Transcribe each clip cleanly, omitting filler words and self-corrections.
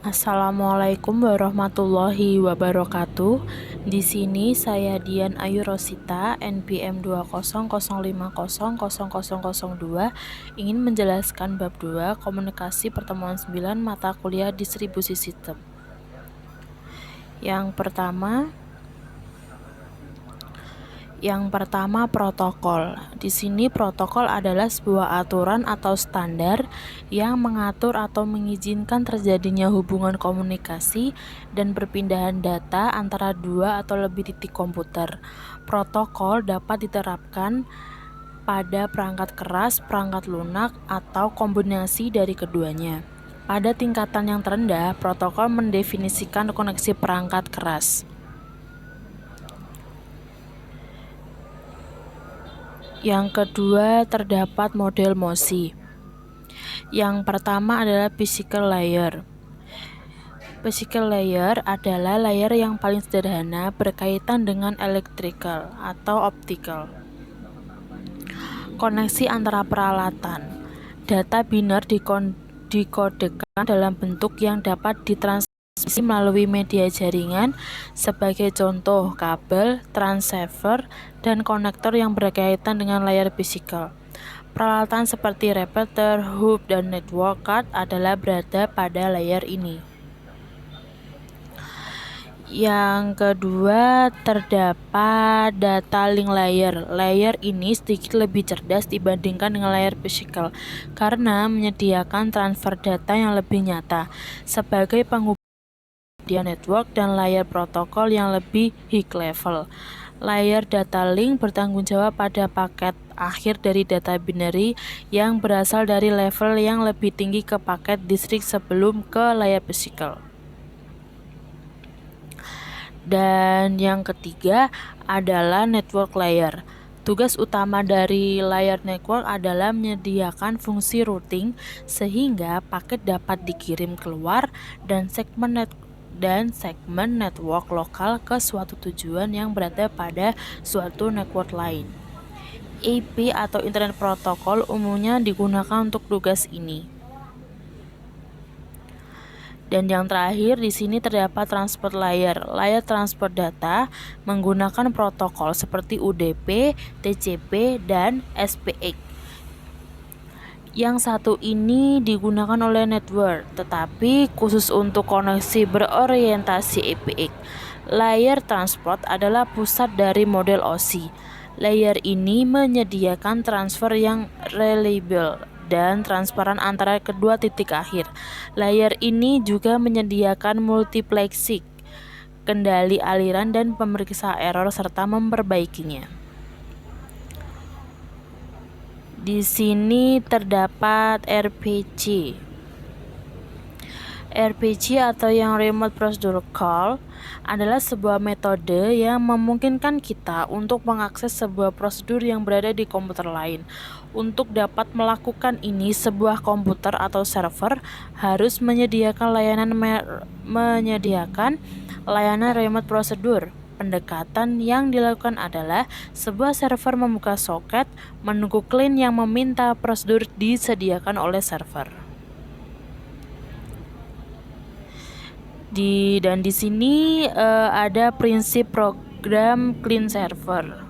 Assalamualaikum warahmatullahi wabarakatuh. Di sini saya Dian Ayu Rosita, NPM 200500002, ingin menjelaskan bab 2 komunikasi pertemuan 9 mata kuliah distribusi sistem. Yang pertama protokol. Di sini protokol adalah sebuah aturan atau standar yang mengatur atau mengizinkan terjadinya hubungan komunikasi dan perpindahan data antara dua atau lebih titik komputer. Protokol dapat diterapkan pada perangkat keras, perangkat lunak, atau kombinasi dari keduanya. Pada tingkatan yang terendah, protokol mendefinisikan koneksi perangkat keras. Yang kedua, terdapat model MOSI. Yang pertama adalah physical layer. Physical layer adalah layer yang paling sederhana berkaitan dengan electrical atau optical. Koneksi antara peralatan. Data biner dikodekan dalam bentuk yang dapat ditransmisi melalui media jaringan, sebagai contoh kabel, transceiver, dan konektor yang berkaitan dengan layar fisikal. Peralatan seperti repeater, hub, dan network card adalah berada pada layar ini. Yang kedua, terdapat data link layer. Layer ini sedikit lebih cerdas dibandingkan dengan layar fisikal karena menyediakan transfer data yang lebih nyata sebagai penghubung media network dan layar protokol yang lebih high level. Layer data link bertanggung jawab pada paket akhir dari data binary yang berasal dari level yang lebih tinggi ke paket distrik sebelum ke layar fisikal. Dan yang ketiga adalah network layer. Tugas utama dari layer network adalah menyediakan fungsi routing sehingga paket dapat dikirim keluar dan segmen network lokal ke suatu tujuan yang berada pada suatu network lain. IP atau Internet Protocol umumnya digunakan untuk tugas ini. Dan yang terakhir di sini terdapat transport layer. Layer transport data menggunakan protokol seperti UDP, TCP, dan SPX. Yang satu ini digunakan oleh network, tetapi khusus untuk koneksi berorientasi APX. Layer transport adalah pusat dari model OSI. Layer ini menyediakan transfer yang reliable dan transparan antara kedua titik akhir. Layer ini juga menyediakan multiplexing, kendali aliran dan pemeriksa error serta memperbaikinya. Di sini terdapat RPC. RPC atau yang Remote Procedure Call adalah sebuah metode yang memungkinkan kita untuk mengakses sebuah prosedur yang berada di komputer lain. Untuk dapat melakukan ini, sebuah komputer atau server harus menyediakan layanan remote procedure. Pendekatan yang dilakukan adalah sebuah server membuka soket, menunggu klien yang meminta prosedur disediakan oleh server. Dan di sini ada prinsip program client server.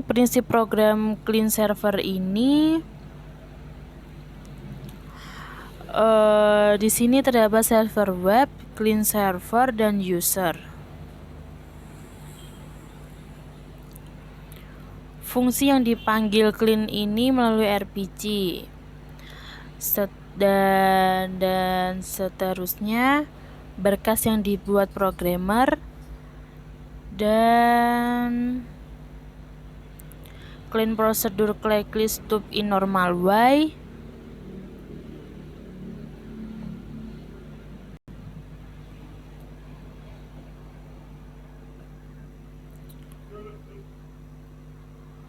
Prinsip program client server ini di sini terdapat server web, client server, dan user. Fungsi yang dipanggil client ini melalui RPC dan seterusnya, berkas yang dibuat programmer, dan client prosedur checklist stub in normal way,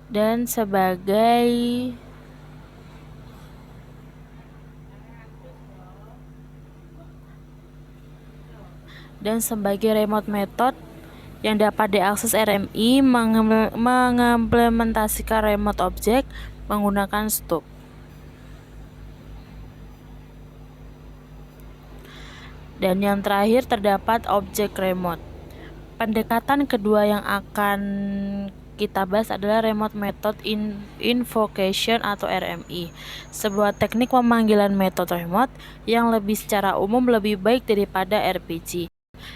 dan sebagai remote method yang dapat diakses RMI mengimplementasikan remote object menggunakan stub. Dan yang terakhir terdapat objek remote. Pendekatan kedua yang akan kita bahas adalah Remote Method Invocation atau RMI, sebuah teknik pemanggilan metode remote yang secara umum lebih baik daripada RPG.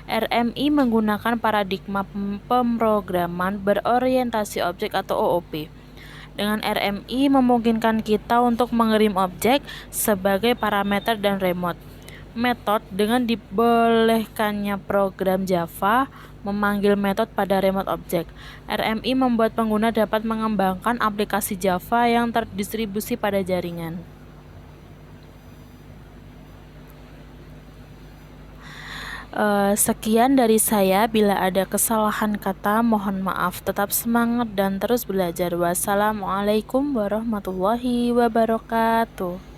RMI menggunakan paradigma pemrograman berorientasi objek atau OOP. Dengan RMI memungkinkan kita untuk mengirim objek sebagai parameter dan remote method dengan dibolehkannya program Java memanggil metode pada remote object. RMI membuat pengguna dapat mengembangkan aplikasi Java yang terdistribusi pada jaringan. Sekian dari saya. Bila ada kesalahan kata, mohon maaf. Tetap semangat dan terus belajar. Wassalamualaikum warahmatullahi wabarakatuh.